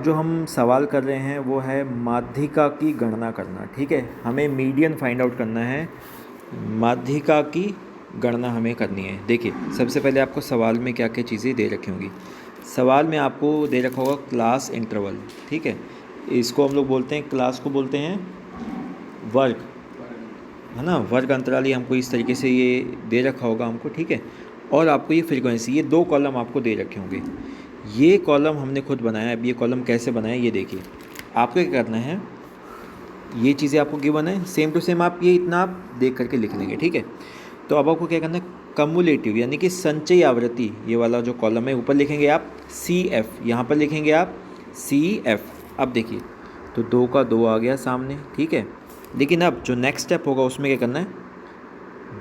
अब जो हम सवाल कर रहे हैं वो है माध्यिका की गणना करना। ठीक है, हमें मीडियन फाइंड आउट करना है, माध्यिका की गणना हमें करनी है। देखिए, सबसे पहले आपको सवाल में क्या क्या चीज़ें दे रखी होंगी। सवाल में आपको दे रखा होगा क्लास इंटरवल। ठीक है, इसको हम लोग बोलते हैं, क्लास को बोलते हैं वर्ग, है ना, वर्ग अंतराल। ये हमको इस तरीके से ये दे रखा होगा हमको। ठीक है, और आपको ये फ्रीक्वेंसी, ये दो कॉलम आपको दे रखे होंगे। ये कॉलम हमने खुद बनाया है। अब ये कॉलम कैसे बनाया ये देखिए। आपको क्या करना है, ये चीज़ें आपको गिवन है, सेम टू सेम आप ये इतना आप देख करके लिख लेंगे। ठीक है, तो अब आपको क्या करना है, कम्युलेटिव यानी कि संचयी आवृत्ति, ये वाला जो कॉलम है ऊपर लिखेंगे आप CF, यहाँ पर लिखेंगे आप CF। अब देखिए, तो 2 का 2 आ गया सामने। ठीक है, लेकिन अब जो नेक्स्ट स्टेप होगा उसमें क्या करना है,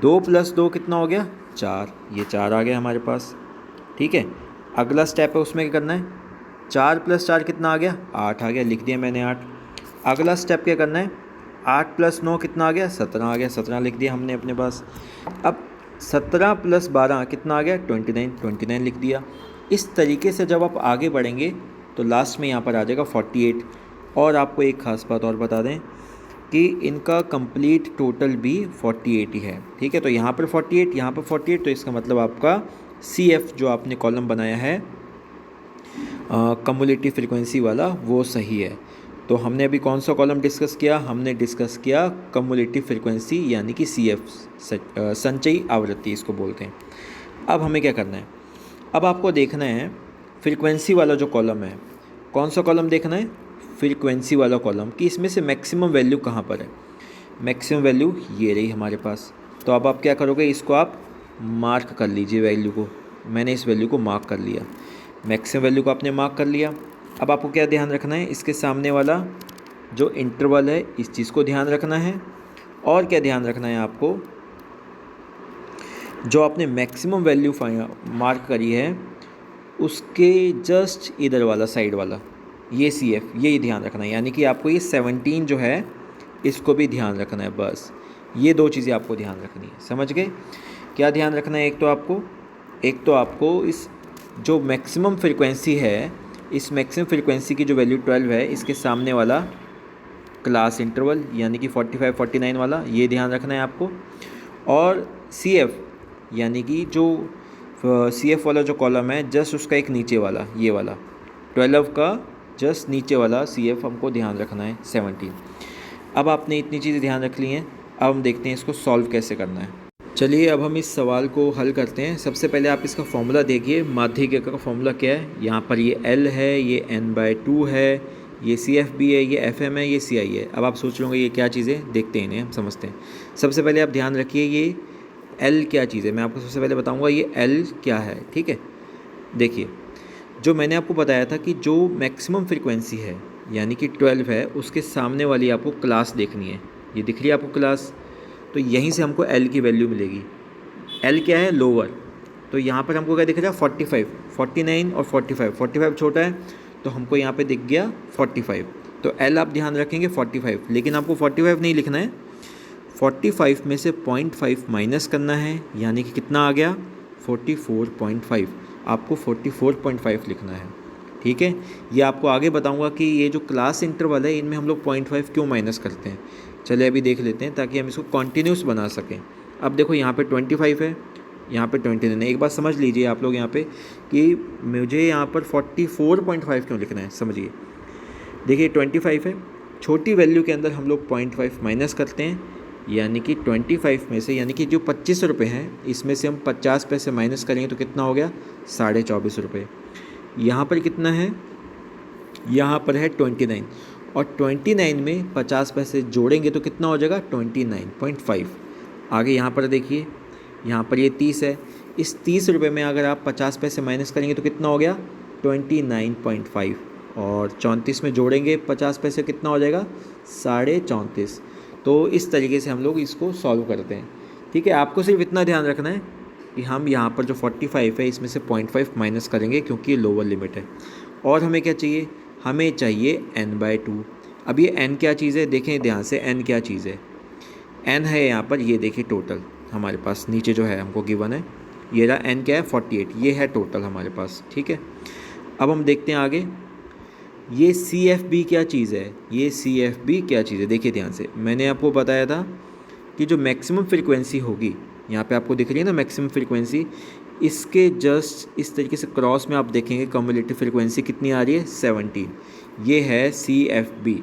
2 + 2 कितना हो गया, 4। ये 4 आ गया हमारे पास। ठीक है, अगला स्टेप है उसमें क्या करना है, 4 + 4 कितना आ गया, 8 आ गया, लिख दिया मैंने 8। अगला स्टेप क्या करना है, 8 + 9 कितना आ गया, 17 आ गया, 17 लिख दिया हमने अपने पास। अब 17 + 12 कितना आ गया, 29, 29 लिख दिया। इस तरीके से जब आप आगे बढ़ेंगे तो लास्ट में यहाँ पर आ जाएगा 48। और आपको एक ख़ास बात और बता दें कि इनका कंप्लीट टोटल भी 48 ही है। ठीक है, तो यहाँ पर 48, यहाँ पर 48, तो इसका मतलब आपका CF जो आपने कॉलम बनाया है कम्युलेटिव फ्रीक्वेंसी वाला, वो सही है। तो हमने अभी कौन सा कॉलम डिस्कस किया, हमने डिस्कस किया कम्युलेटिव फ्रीक्वेंसी यानी कि CF, संचयी आवृत्ति इसको बोलते हैं। अब हमें क्या करना है, अब आपको देखना है फ्रीक्वेंसी वाला जो कॉलम है, कौन सा कॉलम देखना है, फ्रीक्वेंसी वाला कॉलम, कि इसमें से मैक्सिमम वैल्यू कहाँ पर है। मैक्सिमम वैल्यू ये रही हमारे पास। तो अब आप क्या करोगे, इसको आप मार्क कर लीजिए वैल्यू को। मैंने इस वैल्यू को मार्क कर लिया, मैक्सिमम वैल्यू को आपने मार्क कर लिया। अब आपको क्या ध्यान रखना है, इसके सामने वाला जो इंटरवल है इस चीज़ को ध्यान रखना है। और क्या ध्यान रखना है आपको, जो आपने मैक्सिमम वैल्यू मार्क करी है उसके जस्ट इधर वाला साइड वाला ये CF, ये ध्यान रखना है। यानी कि आपको ये 17 जो है इसको भी ध्यान रखना है। बस ये दो चीज़ें आपको ध्यान रखनी है, समझ गए। क्या ध्यान रखना है, एक तो आपको इस जो मैक्सिमम फ्रीक्वेंसी है, इस मैक्सिमम फ्रीक्वेंसी की जो वैल्यू 12 है, इसके सामने वाला क्लास इंटरवल यानी कि 45 49 वाला, ये ध्यान रखना है आपको। और CF यानी कि जो CF वाला जो कॉलम है जस्ट उसका एक नीचे वाला, ये वाला 12 का जस्ट नीचे वाला CF हमको ध्यान रखना है 17। अब आपने इतनी चीज़ें ध्यान रख ली हैं, अब हम देखते हैं इसको सॉल्व कैसे करना है। चलिए अब हम इस सवाल को हल करते हैं। सबसे पहले आप इसका फॉर्मूला देखिए, माध्यिका का फॉर्मूला क्या है। यहाँ पर ये L है, ये n/2 है, ये CF भी है, ये FM है, ये CI है। अब आप सोच लोगे ये क्या चीज़ें, देखते हैं इन्हें, हम समझते हैं। सबसे पहले आप ध्यान रखिए ये L क्या चीज़ है, मैं आपको सबसे पहले बताऊँगा ये L क्या है। ठीक है, देखिए जो मैंने आपको बताया था कि जो मैक्सिमम फ्रीक्वेंसी है यानी कि 12 है, उसके सामने वाली आपको क्लास देखनी है। ये दिख रही है आपको क्लास, तो यहीं से हमको L की वैल्यू मिलेगी। L क्या है, लोअर। तो यहाँ पर हमको क्या दिख रहा है, 45, 49 और 45। 45 छोटा है तो हमको यहाँ पे दिख गया 45। तो L आप ध्यान रखेंगे 45, लेकिन आपको 45 नहीं लिखना है, 45 में से 0.5 माइनस करना है, यानी कि कितना आ गया, 44.5। आपको 44.5 लिखना है। ठीक है, ये आपको आगे बताऊंगा कि ये जो क्लास इंटरवल है इनमें हम लोग 0.5 क्यों माइनस करते हैं। चलिए अभी देख लेते हैं ताकि हम इसको कॉन्टीन्यूस बना सकें। अब देखो यहाँ पे 25 है, यहाँ पे 29 है। एक बात समझ लीजिए आप लोग यहाँ पे कि मुझे यहाँ पर 44.5 क्यों लिखना है, समझिए। देखिए 25 है, छोटी वैल्यू के अंदर हम लोग 0.5 माइनस करते हैं, यानी कि 25 में से, यानी कि जो 25 रुपये हैं इसमें से हम 50 पैसे माइनस करेंगे तो कितना हो गया, 24.5 रुपये। यहाँ पर कितना है, यहाँ पर है 29, और 29 में 50 पैसे जोड़ेंगे तो कितना हो जाएगा, 29.5। आगे यहाँ पर देखिए, यहाँ पर ये 30 है, इस 30 रुपये में अगर आप 50 पैसे माइनस करेंगे तो कितना हो गया, 29.5, और 34 में जोड़ेंगे 50 पैसे, कितना हो जाएगा, 34.5। तो इस तरीके से हम लोग इसको सॉल्व करते हैं। ठीक है, आपको सिर्फ इतना ध्यान रखना है कि हम यहाँ पर जो 45 है इसमें से 0.5 माइनस करेंगे क्योंकि ये लोअर लिमिट है। और हमें क्या चाहिए, हमें चाहिए n/2। अब ये n क्या चीज़ है, देखें ध्यान से, n क्या चीज़ है, n है यहाँ पर, ये देखिए टोटल हमारे पास नीचे जो है हमको गिवन है, ये रहा n क्या है, 48, ये है टोटल हमारे पास। ठीक है, अब हम देखते हैं आगे। ये सी एफ बी क्या चीज़ है, ये सी एफ बी क्या चीज़ है, देखिए ध्यान से, मैंने आपको बताया था कि जो मैक्सिमम फ्रीक्वेंसी होगी, यहाँ पे आपको दिख रही है ना मैक्सिमम फ्रीक्वेंसी, इसके जस्ट इस तरीके से क्रॉस में आप देखेंगे कम्युलेटिव फ्रीक्वेंसी कितनी आ रही है, 17। ये है C F B,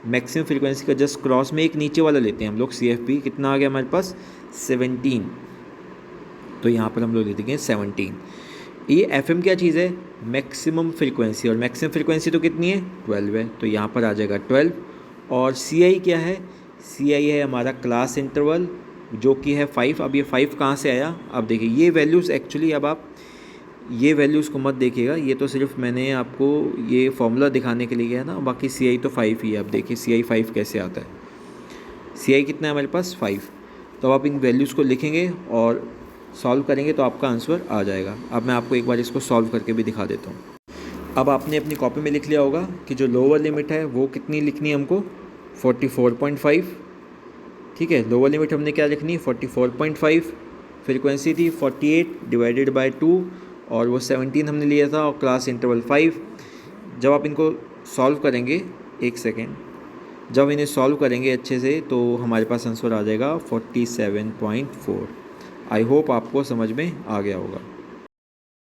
maximum frequency का जस्ट क्रॉस में एक नीचे वाला लेते हैं हम लोग, सी एफ बी कितना आ गया हमारे पास, 17। तो यहाँ पर हम लोग ले देंगे 17। ये एफ एम क्या चीज़ है, मैक्सिमम फ्रीक्वेंसी, और मैक्सिमम फ्रीक्वेंसी तो कितनी है, 12 है, तो यहाँ पर आ जाएगा 12। और सी आई क्या है, सी आई है हमारा क्लास इंटरवल जो कि है 5। अब ये 5 कहाँ से आया, अब देखिए ये वैल्यूज़ एक्चुअली, अब आप ये वैल्यूज़ को मत देखिएगा, ये तो सिर्फ मैंने आपको ये फॉर्मूला दिखाने के लिए किया ना, बाकी सी आई तो 5 ही है। अब देखिए सी आई 5 कैसे आता है, सी आई कितना है हमारे पास, 5। तो आप इन वैल्यूज़ को लिखेंगे और सॉल्व करेंगे तो आपका आंसर आ जाएगा। अब मैं आपको एक बार इसको सॉल्व करके भी दिखा देता हूँ। अब आपने अपनी कॉपी में लिख लिया होगा कि जो लोअर लिमिट है वो कितनी लिखनी है हमको, 44.5। ठीक है, लोअर लिमिट हमने क्या लिखनी है, 44.5। फ्रीक्वेंसी थी 48 डिवाइडेड बाय 2, और वो 17 हमने लिया था, और क्लास इंटरवल 5। जब आप इनको सॉल्व करेंगे, एक सेकेंड, जब इन्हें सॉल्व करेंगे अच्छे से तो हमारे पास आंसर आ जाएगा 47.4। आई होप आपको समझ में आ गया होगा।